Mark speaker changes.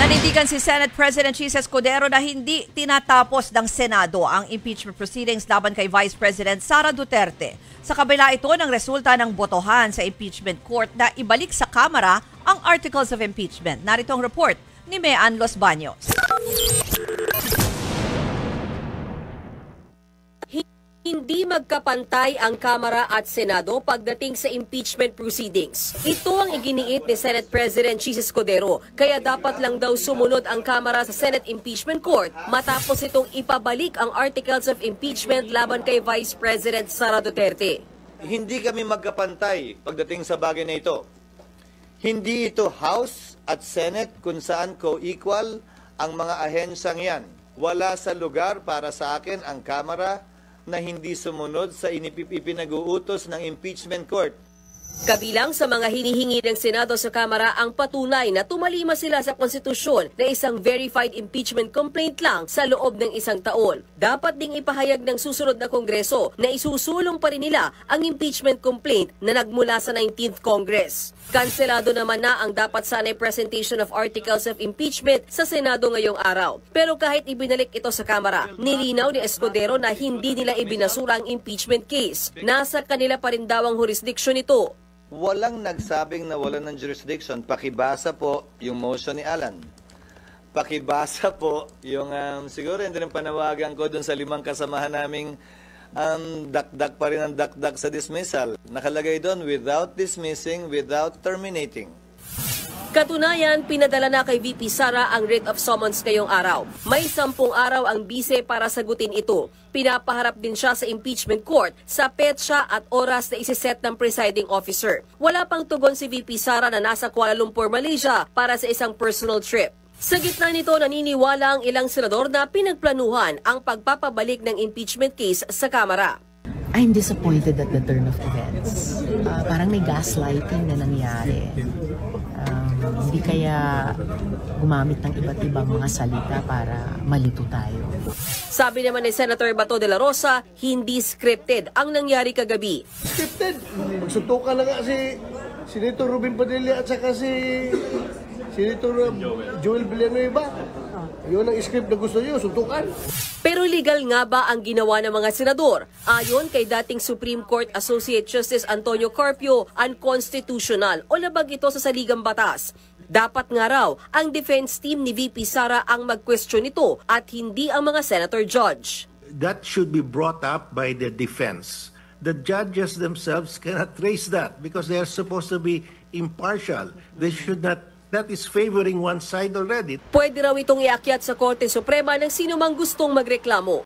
Speaker 1: Nanindigan si Senate President Chis Escudero na hindi tinatapos ng Senado ang impeachment proceedings laban kay Vice President Sara Duterte. Sa kabila ito ng resulta ng botohan sa impeachment court na ibalik sa Kamara ang Articles of Impeachment. Narito ang report ni Mean Los Baños.
Speaker 2: Hindi magkapantay ang Kamara at Senado pagdating sa impeachment proceedings. Ito ang iginiit ni Senate President Chis Escudero, kaya dapat lang daw sumunod ang Kamara sa Senate Impeachment Court matapos itong ipabalik ang Articles of Impeachment laban kay Vice President Sara Duterte.
Speaker 3: Hindi kami magkapantay pagdating sa bagay na ito. Hindi ito House at Senate kung saan co-equal ang mga ahensyang yan. Wala sa lugar para sa akin ang Kamara na hindi sumunod sa ipinag-uutos ng impeachment court.
Speaker 2: Kabilang sa mga hinihingi ng Senado sa Kamara ang patunay na tumalima sila sa konstitusyon na isang verified impeachment complaint lang sa loob ng isang taon. Dapat ding ipahayag ng susunod na Kongreso na isusulong pa rin nila ang impeachment complaint na nagmula sa 19th Congress. Kanselado naman na ang dapat sanay presentation of Articles of Impeachment sa Senado ngayong araw. Pero kahit ibinalik ito sa Kamara, nilinaw ni Escudero na hindi nila ibinasura ang impeachment case. Nasa kanila pa rin daw ang jurisdiction nito.
Speaker 3: Walang nagsabing na wala ng jurisdiction. Pakibasa po yung motion ni Alan. Pakibasa po yung, siguro hindi rin panawagan ko dun sa 5 kasamahan naming dakdak pa rin ang dakdak sa dismissal. Nakalagay doon, without dismissing, without terminating.
Speaker 2: Katunayan, pinadala na kay VP Sara ang writ of summons ngayong araw. May 10 araw ang bise para sagutin ito. Pinapaharap din siya sa impeachment court sa petsa at oras na isiset ng presiding officer. Wala pang tugon si VP Sara na nasa Kuala Lumpur, Malaysia para sa isang personal trip. Sa gitna nito, naniniwala ang ilang senador na pinagplanuhan ang pagpapabalik ng impeachment case sa Kamara.
Speaker 4: I'm disappointed at the turn of events. Parang may gaslighting na nangyari. Hindi kaya gumamit ng iba't ibang mga salita para malito tayo.
Speaker 2: Sabi naman ni Senator Bato de la Rosa, hindi scripted ang nangyari kagabi.
Speaker 5: Scripted? Magsuntukan na nga si Senator Robin Padilla at saka si Senator Joel Villanueva. Yun ang script na gusto niyo, suntukan.
Speaker 2: Pero legal nga ba ang ginawa ng mga senador? Ayon kay dating Supreme Court Associate Justice Antonio Carpio, unconstitutional o labag ito sa saligang batas. Dapat nga raw ang defense team ni VP Sara ang mag-question nito at hindi ang mga senator judge.
Speaker 6: That should be brought up by the defense. The judges themselves cannot raise that because they are supposed to be impartial. They should not. That is favoring one side already.
Speaker 2: Pwede raw itong iakyat sa Korte Suprema ng sino mang gustong magreklamo.